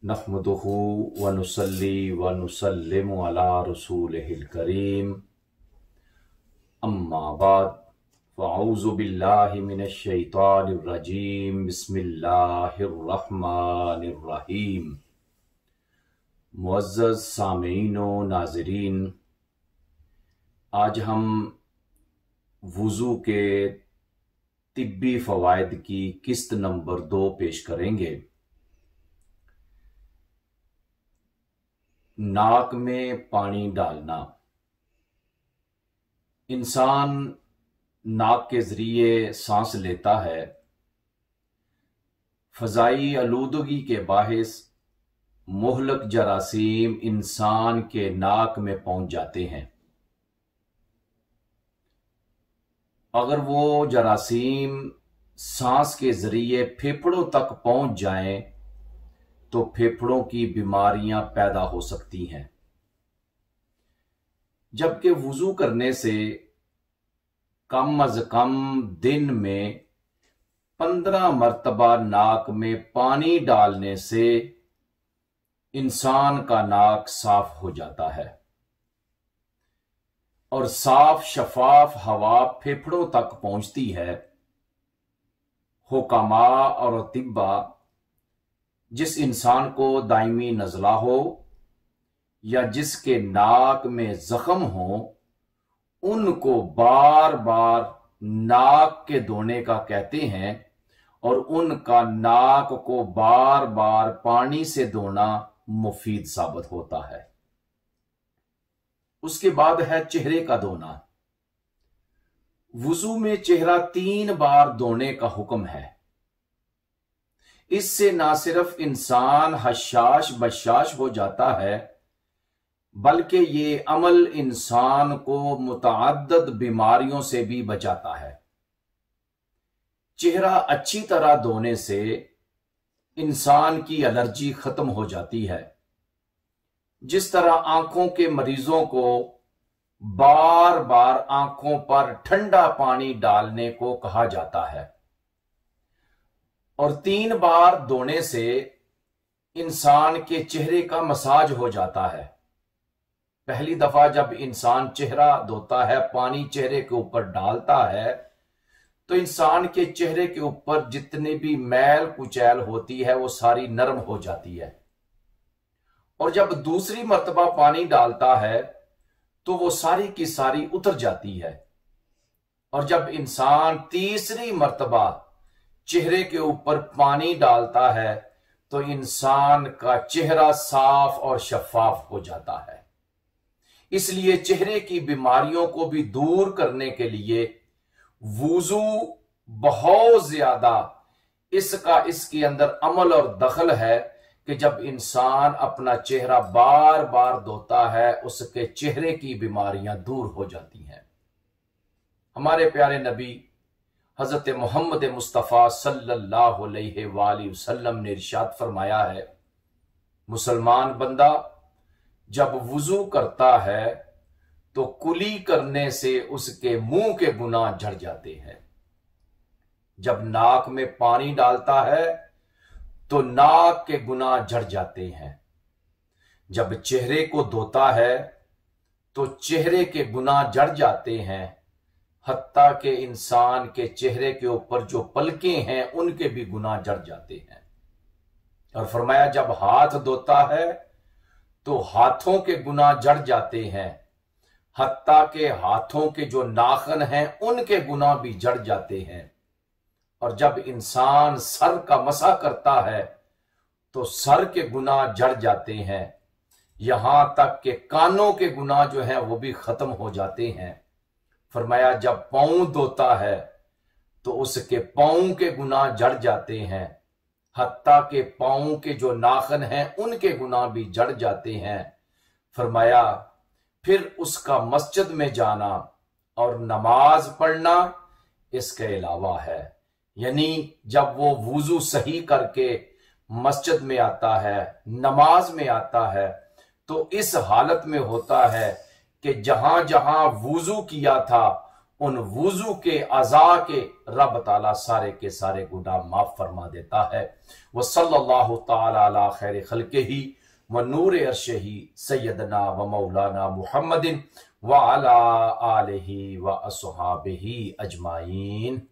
नहमदुहु व नुसल्ली व नुसल्लिमु अला रसूलिहिल करीम अम्मा बाद फ़अऊज़ु बिल्लाहि मिनश शैतानिर रजीम बिस्मिल्लाहिर रहमानिर रहीम। मुअज़्ज़ज़ सामीईन व नाज़रीन, आज हम वुज़ू के तिब्बी फ़वाइद की किस्त नंबर 2 पेश करेंगे। नाक में पानी डालना। इंसान नाक के जरिए सांस लेता है। फ़ज़ाई आलूदगी के बाहिस मुहलक जरासीम इंसान के नाक में पहुंच जाते हैं। अगर वो जरासीम सांस के जरिए फेफड़ों तक पहुंच जाएं तो फेफड़ों की बीमारियां पैदा हो सकती हैं। जबकि वुज़ू करने से कम अज कम दिन में 15 मरतबा नाक में पानी डालने से इंसान का नाक साफ हो जाता है और साफ शफाफ हवा फेफड़ों तक पहुंचती है। हुकामा और तिब्बा जिस इंसान को दायमी नज़ला हो या जिसके नाक में जख्म हो, उनको बार बार नाक के धोने का कहते हैं और उनका नाक को बार बार पानी से धोना मुफीद साबित होता है। उसके बाद है चेहरे का धोना। वुज़ू में चेहरा 3 बार धोने का हुक्म है। इससे ना सिर्फ इंसान हशाश बशाश हो जाता है, बल्कि ये अमल इंसान को मुतअद्दिद बीमारियों से भी बचाता है। चेहरा अच्छी तरह धोने से इंसान की एलर्जी खत्म हो जाती है। जिस तरह आंखों के मरीजों को बार बार आंखों पर ठंडा पानी डालने को कहा जाता है और 3 बार धोने से इंसान के चेहरे का मसाज हो जाता है। पहली दफा जब इंसान चेहरा धोता है, पानी चेहरे के ऊपर डालता है, तो इंसान के चेहरे के ऊपर जितनी भी मैल कुचैल होती है वो सारी नरम हो जाती है। और जब दूसरी मर्तबा पानी डालता है तो वो सारी की सारी उतर जाती है। और जब इंसान तीसरी मर्तबा चेहरे के ऊपर पानी डालता है तो इंसान का चेहरा साफ और शफाफ हो जाता है। इसलिए चेहरे की बीमारियों को भी दूर करने के लिए वुज़ू बहुत ज्यादा इसके अंदर अमल और दखल है कि जब इंसान अपना चेहरा बार बार धोता है उसके चेहरे की बीमारियां दूर हो जाती हैं। हमारे प्यारे नबी हजरत मोहम्मद मुस्तफ़ा सल्लल्लाहु अलैहि वसल्लम ने इरशाद फरमाया है, मुसलमान बंदा जब वुज़ू करता है तो कुली करने से उसके मुंह के गुनाह झड़ जाते हैं। जब नाक में पानी डालता है तो नाक के गुनाह झड़ जाते हैं। जब चेहरे को धोता है तो चेहरे के गुनाह झड़ जाते हैं। हत्ता के इंसान के चेहरे के ऊपर जो पलकें हैं उनके भी गुनाह झड़ जाते हैं। और फरमाया जब हाथ धोता है तो हाथों के गुनाह झड़ जाते हैं। हत्ता के हाथों के जो नाखन हैं उनके गुनाह भी झड़ जाते हैं। और जब इंसान सर का मसा करता है तो सर के गुनाह झड़ जाते हैं। यहां तक कि कानों के गुनाह जो हैं वो भी खत्म हो जाते हैं। फरमाया जब पांव धोता है तो उसके पांव के गुनाह झड़ जाते हैं। हत्ता के पांव के जो नाखन हैं उनके गुनाह भी झड़ जाते हैं। फरमाया फिर उसका मस्जिद में जाना और नमाज पढ़ना इसके अलावा है। यानी जब वो वुज़ू सही करके मस्जिद में आता है, नमाज में आता है, तो इस हालत में होता है कि जहां जहां वुज़ू किया था उन वुजू के अज़ा के रब ताला सारे के सारे गुनाह माफ फरमा देता है। वह सल्लल्लाहु ताला अला खैर खल्क़िही व नूर अर्शिही सय्यदना व मौलाना मुहम्मदिन व अला आलिही व अस्हाबिही अजमाइन।